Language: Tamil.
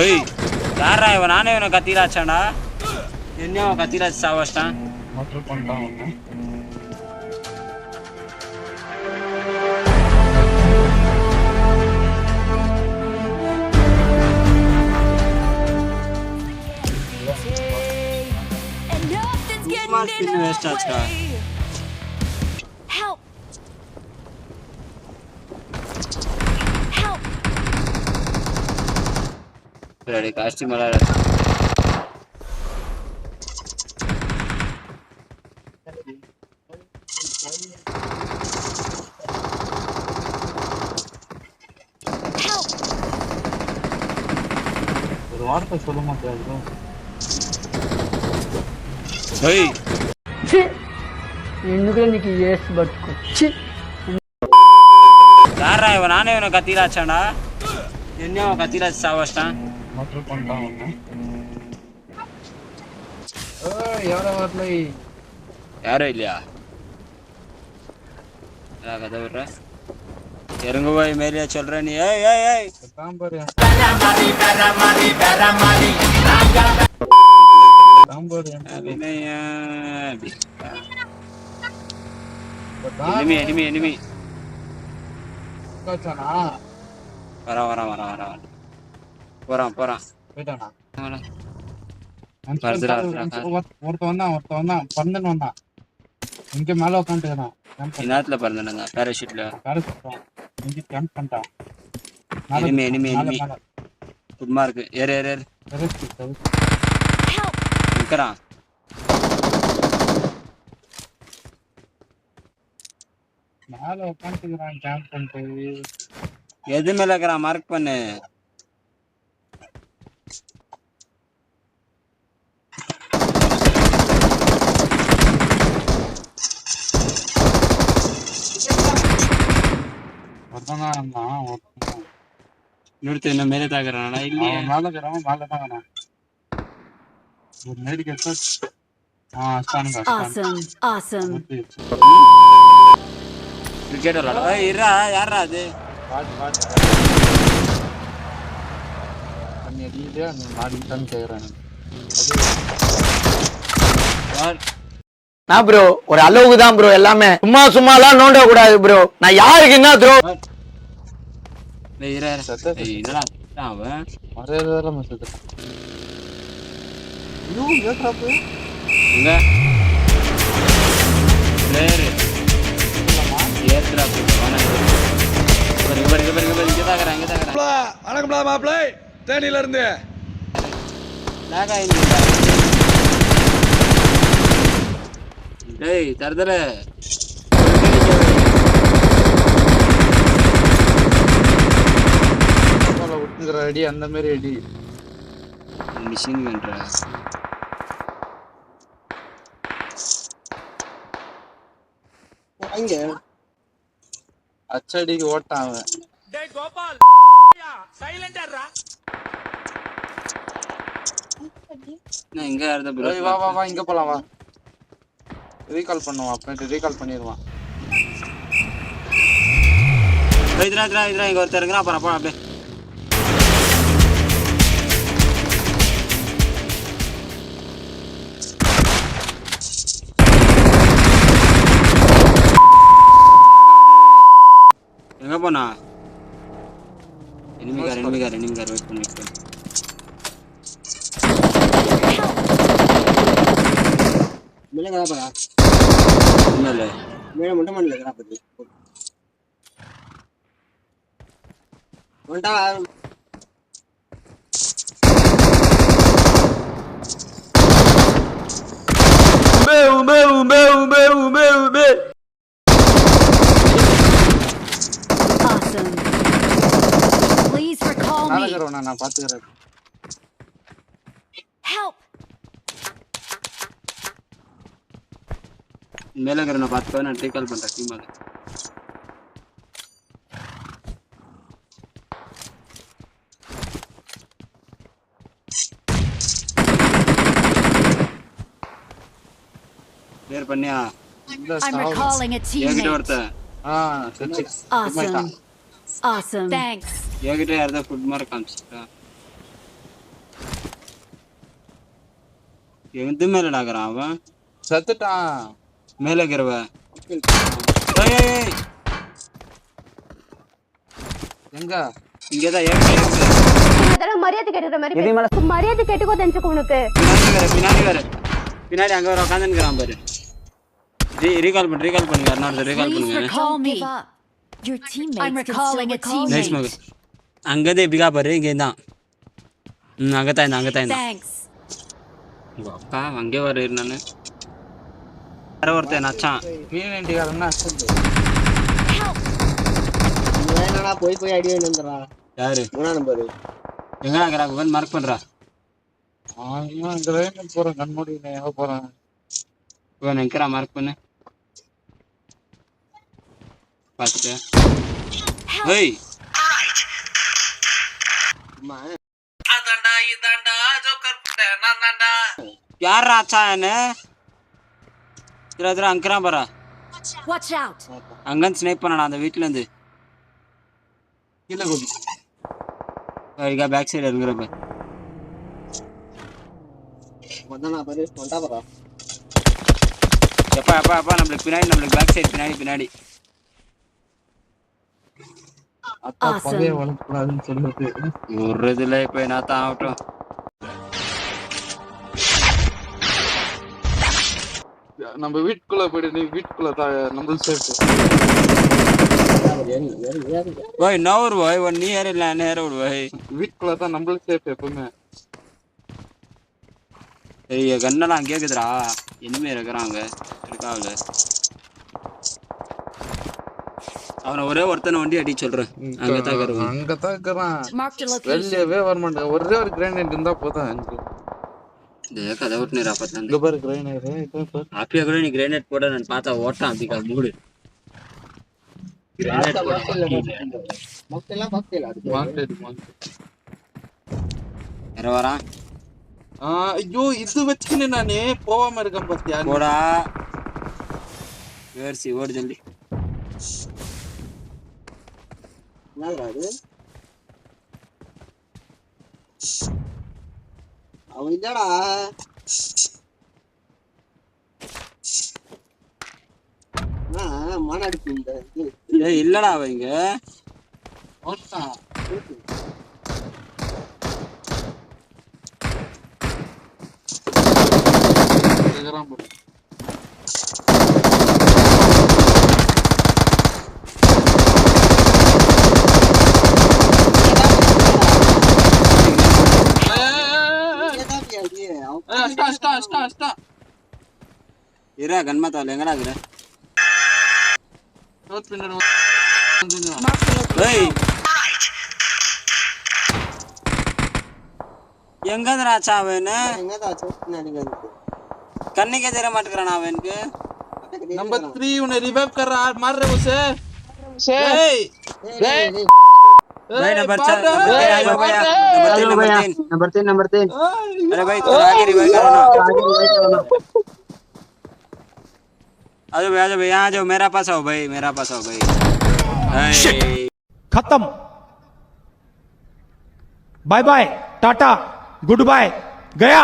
ஏய் யாரா இவன்? நானே இவனை கத்திராச்சாண்டா. என்ன அவன் கத்திராச்சு சாவச்சிட்டான். மோட்டர் பண்ணிட்டான் அவன். வேஸ்ட் ஆச்சுடா. ரெடி காஸ்டியூம் எல்லாம் ஒரு வார்த்தை சொல்ல மாட்டேன். ஏய் ఎందుకు నీకు ఏస్ బతుకొచ్చి யாரா இவன்? நானே இவனை கத்திராச்சாண்டா. என்ன அவன் கத்திராச்சு சாவச்சிட்டான். மோட்டர் பண்ணிட்டான் அவன். யாரும் வரல. யாரும் இல்லையா? கதை விடுற இறங்கு போய் மேரியா சொல்ற நீ. ஏய் ஏய் ஏய் சாம்பார் எனிமி எனிமி எனிமி வரான் போறான் போறான். போயிட்டானா? வருதுடா ஒருத்தன் வந்தான் பறந்துன்னு வந்தான். இங்க மேல உட்காந்துக்கிறான். நேரத்துல பறந்துடுங்க பேராஷூட்ல. இங்க கேம்ப் பண்ணிட்டான். எனிமி எனிமி எனிமி குட்மா இருக்கு. ஏறு ஏறு ஏறு நிற்கிறான். மேல உட்காந்துக்கிறான் கேம்ப் பண்ணிட்டு. எது மேல இருக்கிறான் மார்க் பண்ணு. இன்னொருத்த என்ன மேலே தாக்குறானா? இல்லையே மேலதான் வேணாம். ஒரு நேருக்கு கிரிக்கெட் விளாட இருடா. யாரா அது? நான் ப்ரோ ஒரு அளவுக்கு தான் ப்ரோ. எல்லாமே சும்மாலாம் நோண்ட கூடாது ப்ரோ. நான் யாருக்கு என்ன த்ரோ வணக்கம் மாப்பிள்ளை தேனியில இருந்து. டேய் தரதல அடி அந்த மாதிரி அடி மிஷின் பண்ற அங்க அச்சடிக்கு ஓட்டான் அவன். டேய் கோபால் சைலண்டரா. நான் இங்க யாரத ப்ரோ? வா இங்க போலாம் வா. ரீகால் பண்ணுவான். அப்புறம் ரீகால் பண்ணிடுவான். இதரா இங்க ஒருத்தர் இருக்கா. அப்புறம் அப்பா அப்படியே எங்க போனா? எனிமிகார் வெயிட் பண்ணு. மேல கடாப்பா. மேல முண்டை மண்ணில் கடாப்பது. ஒண்டா உமே. நான் பாத்துக்கிறேன். மேல இருக்கிற பார்த்து நான் ரீகால் பண்றேன். டீம் அது கிளியர் பண்ணியா? I'm recalling a teammate. Awesome. Thanks. என்கிட்ட யாரதா ஃபுட் மார்க் காமிச்சிட்டா? எது மேல டாக்குறான் அவன் செத்துட்டான். மேல இருக்கிறவ ஏய் ஏய் ஏய் எங்க இங்கதான் ஏறு அதெல்லாம் மரியாதை கேட்டுக்கிற மாதிரி மரியாதை கேட்டுக்கோ தெரிஞ்சுக்கோ உனக்கு. பின்னாடி அங்க வர உட்காந்துக்கிறான் பாரு. ரீகால் பண்ணுங்க இன்னொரு ரீகால் Please பண்ணுங்க. recall me. Your teammates. I'm recalling a nice teammate. மக அங்கதே பிகா பாரு இங்க தான். அங்கதான் Thanks. அப்பா அங்கே வர நானு வேற ஒருத்தன் நச்சான் P90 அசந்து. என்னடா போய் அடி வந்துடுறா. யாரு 3 நம்பர் எங்கடா இருக்கிறா வந்து மார்க் பண்றா கிரைண்ட் போறேன். கண்மூடி எங்க போறேன். இவன் எங்கடா மார்க் பண்ணு பாத்துட்டேன். ஏய் யாரா அச்சான் இதுல அங்கறான் பாரா. Watch out. அங்க ஸ்னைப் பண்ணடா அந்த வீட்ல இருந்து கீழ குதி. இங்க பேக் சைடுல இருக்குறப்ப வந்தனா பாரு கொண்டா பாரா. எப்பா நம்மளுக்கு பேக் சைடு பின்னாடி அத்தா பகைய வளர்க்கக்கூடாதுன்னு சொல்லுது. ஒரு இதுல இப்ப என்ன தான் ஆகட்டும். நம்ம வீட்டுக்குள்ள போயிடு. வீட்டுக்குள்ள நம்மளுக்கு சேஃப். ஓய் நவர் ஓய் ஒன் நியர் இல்ல நேர ஓய் வீட்டுக்குள்ள தான் நம்மளுக்கு சேஃப் எப்பவுமே. ஏய் கண்ணலாம் அங்கே இருக்குதுடா. இனிமே இருக்கறாங்க இருக்காங்க. அவன ஒரே ஒருத்தனை வண்டி அடி சொல்றேன். அங்க தான் இருக்கறான். Marked a location. வெளியவே வர மாட்டேன். ஒரே ஒரு கிரைனேட் இருந்தா போதும் எனக்கு. இந்த கதை விட்டு நேரா பார்த்தேன். இங்க பாரு கிரைனேட். ஆப்பியா கூட நீ கிரேனேட் போட நான் பார்த்தா ஓட்டான் அப்படிக்கா மூடு. கிரேனேட் மொத்தெல்லாம் பாக்கல அது. வாண்டட். வேற வரான். ஐயோ இது வச்சுக்கினே நானே போகாம இருக்கேன் பாத்தியா. போடா வேர்சி ஓடு ஜல்தி. என்னடா இது? அவன் இல்லடா. மன அடிப்பு இந்த ஏய் இல்லடா அவங்க ஓட்டான். இரா கண்மாத்தால எங்கடா இருக்குற? ஏய் எங்கடா சாவன? எங்கடா சொன்னா நீங்க கண்ணுக்கே தெரிய மாட்டேங்கறானா அவனுக்கு. नंबर 3 उन्हें रिवाइव कर रहा मार रहे उसे भाई नंबर 4 नंबर 3 अरे भाई तो आगे रिवाइव करो ना आ जाओ भाई आ जाओ मेरा पास आओ भाई खत्म bye bye tata goodbye गया।